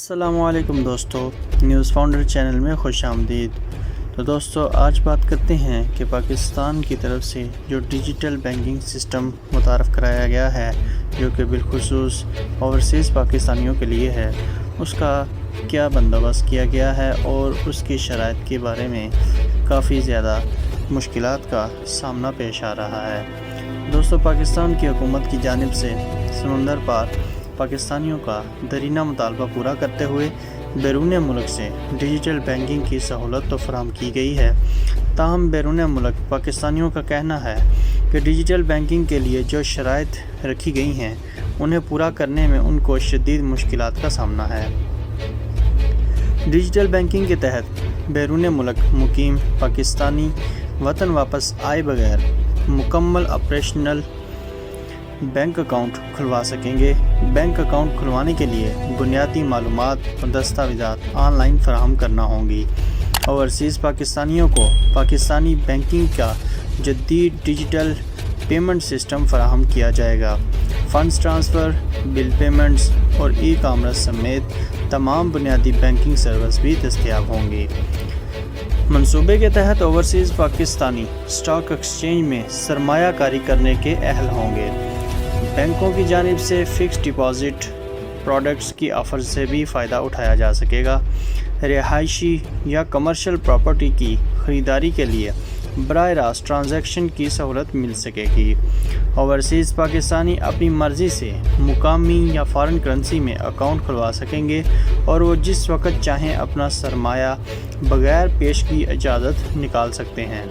السلام علیکم دوستو، نیوز فاؤنڈر چینل میں خوش آمدید۔ تو دوستو آج بات کرتے ہیں کہ پاکستان کی طرف سے جو ڈیجیٹل بینکنگ سسٹم متعارف کرایا گیا ہے، جو کہ بالخصوص اوورسیز پاکستانیوں کے لیے ہے، اس کا کیا بندوبست کیا گیا ہے اور اس کی شرائط کے بارے میں کافی زیادہ مشکلات کا سامنا پیش آ رہا ہے۔ دوستو پاکستان کی حکومت کی جانب سے سمندر پار پاکستانیوں کا درینہ مطالبہ پورا کرتے ہوئے بیرون ملک سے ڈیجیٹل بینکنگ کی سہولت تو فراہم کی گئی ہے، تاہم بیرون ملک پاکستانیوں کا کہنا ہے کہ ڈیجیٹل بینکنگ کے لیے جو شرائط رکھی گئی ہیں انہیں پورا کرنے میں ان کو شدید مشکلات کا سامنا ہے۔ ڈیجیٹل بینکنگ کے تحت بیرون ملک مقیم پاکستانی وطن واپس آئے بغیر مکمل آپریشنل بینک اکاؤنٹ کھلوا سکیں گے۔ بینک اکاؤنٹ کھلوانے کے لیے بنیادی معلومات اور دستاویزات آن لائن فراہم کرنا ہوں گی۔ اوورسیز پاکستانیوں کو پاکستانی بینکنگ کا جدید ڈیجیٹل پیمنٹ سسٹم فراہم کیا جائے گا۔ فنڈز ٹرانسفر، بل پیمنٹس اور ای کامرس سمیت تمام بنیادی بینکنگ سروس بھی دستیاب ہوں گی۔ منصوبے کے تحت اوورسیز پاکستانی اسٹاک ایکسچینج میں سرمایہ کاری کرنے کے اہل ہوں گے۔ بینکوں کی جانب سے فکس ڈپازٹ پروڈکٹس کی آفر سے بھی فائدہ اٹھایا جا سکے گا۔ رہائشی یا کمرشل پراپرٹی کی خریداری کے لیے براہ راست ٹرانزیکشن کی سہولت مل سکے گی۔ اوورسیز پاکستانی اپنی مرضی سے مقامی یا فارن کرنسی میں اکاؤنٹ کھلوا سکیں گے اور وہ جس وقت چاہیں اپنا سرمایہ بغیر پیش کی اجازت نکال سکتے ہیں۔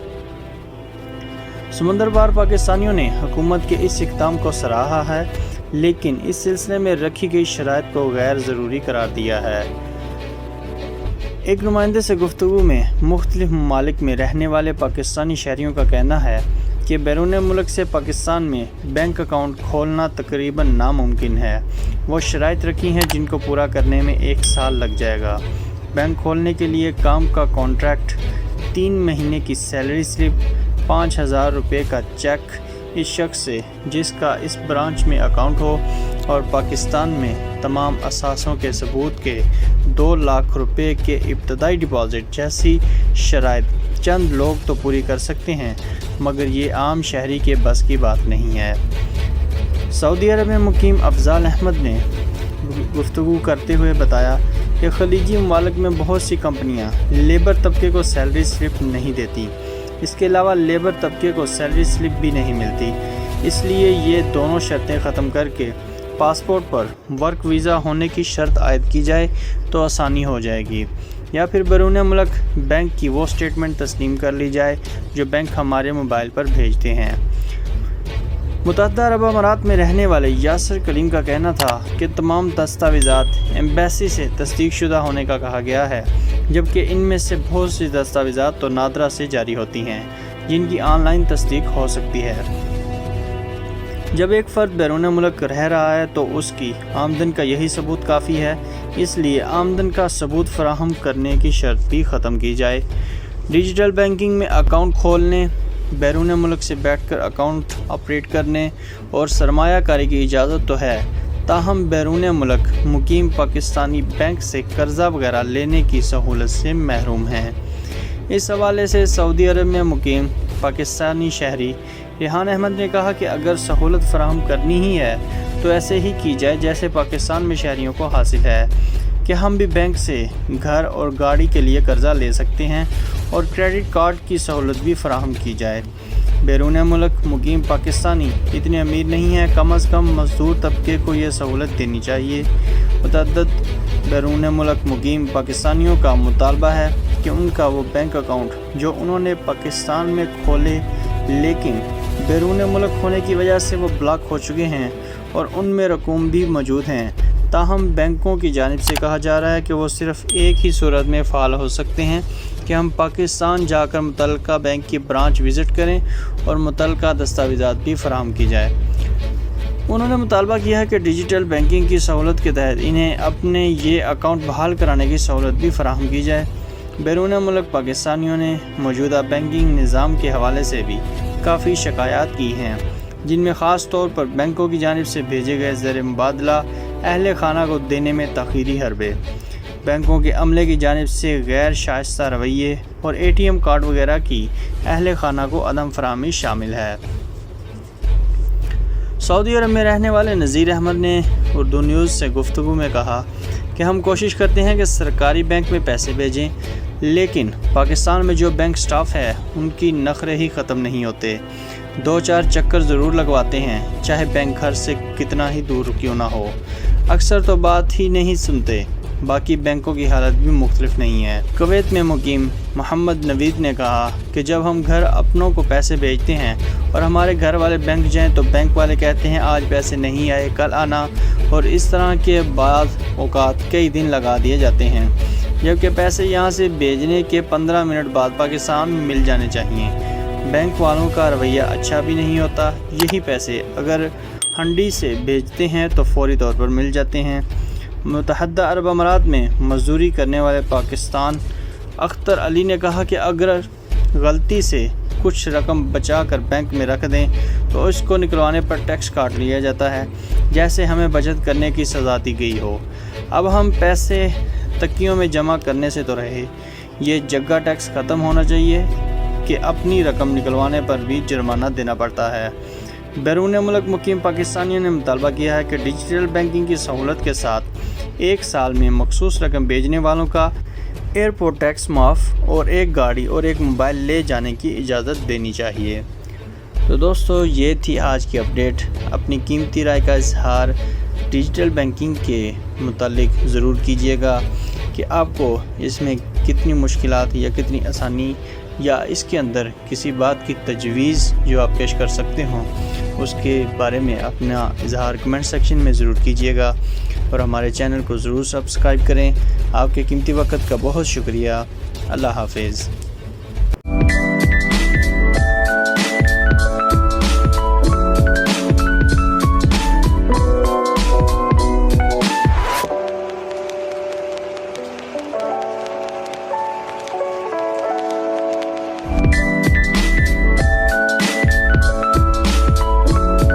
سمندر پار پاکستانیوں نے حکومت کے اس اقدام کو سراہا ہے، لیکن اس سلسلے میں رکھی گئی شرائط کو غیر ضروری قرار دیا ہے۔ ایک نمائندے سے گفتگو میں مختلف ممالک میں رہنے والے پاکستانی شہریوں کا کہنا ہے کہ بیرون ملک سے پاکستان میں بینک اکاؤنٹ کھولنا تقریباً ناممکن ہے۔ وہ شرائط رکھی ہیں جن کو پورا کرنے میں 1 سال لگ جائے گا۔ بینک کھولنے کے لیے کام کا کانٹریکٹ، 3 مہینے کی سیلری سلپ، 5,000 روپے کا چیک اس شخص سے جس کا اس برانچ میں اکاؤنٹ ہو، اور پاکستان میں تمام اثاثوں کے ثبوت کے 2 لاکھ روپے کے ابتدائی ڈپازٹ جیسی شرائط چند لوگ تو پوری کر سکتے ہیں، مگر یہ عام شہری کے بس کی بات نہیں ہے۔ سعودی عرب میں مقیم افضال احمد نے گفتگو کرتے ہوئے بتایا کہ خلیجی ممالک میں بہت سی کمپنیاں لیبر طبقے کو سیلری سلپ نہیں دیتی، اس کے علاوہ لیبر طبقے کو سیلری سلپ بھی نہیں ملتی، اس لیے یہ دونوں شرطیں ختم کر کے پاسپورٹ پر ورک ویزا ہونے کی شرط عائد کی جائے تو آسانی ہو جائے گی، یا پھر بیرون ملک بینک کی وہ سٹیٹمنٹ تسلیم کر لی جائے جو بینک ہمارے موبائل پر بھیجتے ہیں۔ متحدہ عرب امارات میں رہنے والے یاسر کلیم کا کہنا تھا کہ تمام دستاویزات ایمبیسی سے تصدیق شدہ ہونے کا کہا گیا ہے، جبکہ ان میں سے بہت سی دستاویزات تو نادرا سے جاری ہوتی ہیں جن کی آن لائن تصدیق ہو سکتی ہے۔ جب ایک فرد بیرون ملک رہ رہا ہے تو اس کی آمدن کا یہی ثبوت کافی ہے، اس لیے آمدن کا ثبوت فراہم کرنے کی شرط بھی ختم کی جائے۔ ڈیجیٹل بینکنگ میں اکاؤنٹ کھولنے، بیرون ملک سے بیٹھ کر اکاؤنٹ آپریٹ کرنے اور سرمایہ کاری کی اجازت تو ہے، تاہم بیرون ملک مقیم پاکستانی بینک سے قرضہ وغیرہ لینے کی سہولت سے محروم ہیں۔ اس حوالے سے سعودی عرب میں مقیم پاکستانی شہری ریحان احمد نے کہا کہ اگر سہولت فراہم کرنی ہی ہے تو ایسے ہی کی جائے جیسے پاکستان میں شہریوں کو حاصل ہے، کہ ہم بھی بینک سے گھر اور گاڑی کے لیے قرضہ لے سکتے ہیں اور کریڈٹ کارڈ کی سہولت بھی فراہم کی جائے۔ بیرون ملک مقیم پاکستانی اتنے امیر نہیں ہیں، کم از کم مزدور طبقے کو یہ سہولت دینی چاہیے۔ متعدد بیرون ملک مقیم پاکستانیوں کا مطالبہ ہے کہ ان کا وہ بینک اکاؤنٹ جو انہوں نے پاکستان میں کھولے لیکن بیرون ملک ہونے کی وجہ سے وہ بلاک ہو چکے ہیں اور ان میں رقوم بھی موجود ہیں، تاہم بینکوں کی جانب سے کہا جا رہا ہے کہ وہ صرف ایک ہی صورت میں فعال ہو سکتے ہیں کہ ہم پاکستان جا کر متعلقہ بینک کی برانچ وزٹ کریں اور متعلقہ دستاویزات بھی فراہم کی جائے۔ انہوں نے مطالبہ کیا ہے کہ ڈیجیٹل بینکنگ کی سہولت کے تحت انہیں اپنے یہ اکاؤنٹ بحال کرانے کی سہولت بھی فراہم کی جائے۔ بیرون ملک پاکستانیوں نے موجودہ بینکنگ نظام کے حوالے سے بھی کافی شکایات کی ہیں، جن میں خاص طور پر بینکوں کی جانب سے بھیجے گئے زیر مبادلہ اہل خانہ کو دینے میں تاخیری حربے، بینکوں کے عملے کی جانب سے غیر شائستہ رویے اور ATM کارڈ وغیرہ کی اہل خانہ کو عدم فراہمی شامل ہے۔ سعودی عرب میں رہنے والے نذیر احمد نے اردو نیوز سے گفتگو میں کہا کہ ہم کوشش کرتے ہیں کہ سرکاری بینک میں پیسے بھیجیں، لیکن پاکستان میں جو بینک سٹاف ہے ان کی نخرے ہی ختم نہیں ہوتے۔ 2-4 چکر ضرور لگواتے ہیں، چاہے بینک گھر سے کتنا ہی دور کیوں نہ ہو۔ اکثر تو بات ہی نہیں سنتے۔ باقی بینکوں کی حالت بھی مختلف نہیں ہے۔ کویت میں مقیم محمد نوید نے کہا کہ جب ہم گھر اپنوں کو پیسے بھیجتے ہیں اور ہمارے گھر والے بینک جائیں تو بینک والے کہتے ہیں آج پیسے نہیں آئے، کل آنا، اور اس طرح کے بعض اوقات کئی دن لگا دیے جاتے ہیں، جبکہ پیسے یہاں سے بھیجنے کے 15 منٹ بعد پاکستان میں مل جانے چاہیے۔ بینک والوں کا رویہ اچھا بھی نہیں ہوتا۔ یہی پیسے اگر ہنڈی سے بھیجتے ہیں تو فوری طور پر مل جاتے ہیں۔ متحدہ عرب امارات میں مزدوری کرنے والے پاکستان اختر علی نے کہا کہ اگر غلطی سے کچھ رقم بچا کر بینک میں رکھ دیں تو اس کو نکلوانے پر ٹیکس کاٹ لیا جاتا ہے، جیسے ہمیں بچت کرنے کی سزا دی گئی ہو۔ اب ہم پیسے تکیوں میں جمع کرنے سے تو رہے، یہ جگہ ٹیکس ختم ہونا چاہیے کہ اپنی رقم نکلوانے پر بھی جرمانہ دینا پڑتا ہے۔ بیرون ملک مقیم پاکستانیوں نے مطالبہ کیا ہے کہ ڈیجیٹل بینکنگ کی سہولت کے ساتھ 1 سال میں مخصوص رقم بھیجنے والوں کا ایئرپورٹ ٹیکس معاف اور ایک گاڑی اور ایک موبائل لے جانے کی اجازت دینی چاہیے۔ تو دوستو، یہ تھی آج کی اپڈیٹ۔ اپنی قیمتی رائے کا اظہار ڈیجیٹل بینکنگ کے متعلق ضرور کیجیے گا کہ آپ کو اس میں کتنی مشکلات یا کتنی آسانی یا اس کے اندر کسی بات کی تجویز جو آپ پیش کر سکتے ہوں، اس کے بارے میں اپنا اظہار کمنٹ سیکشن میں ضرور کیجیے گا، اور ہمارے چینل کو ضرور سبسکرائب کریں۔ آپ کے قیمتی وقت کا بہت شکریہ۔ اللہ حافظ۔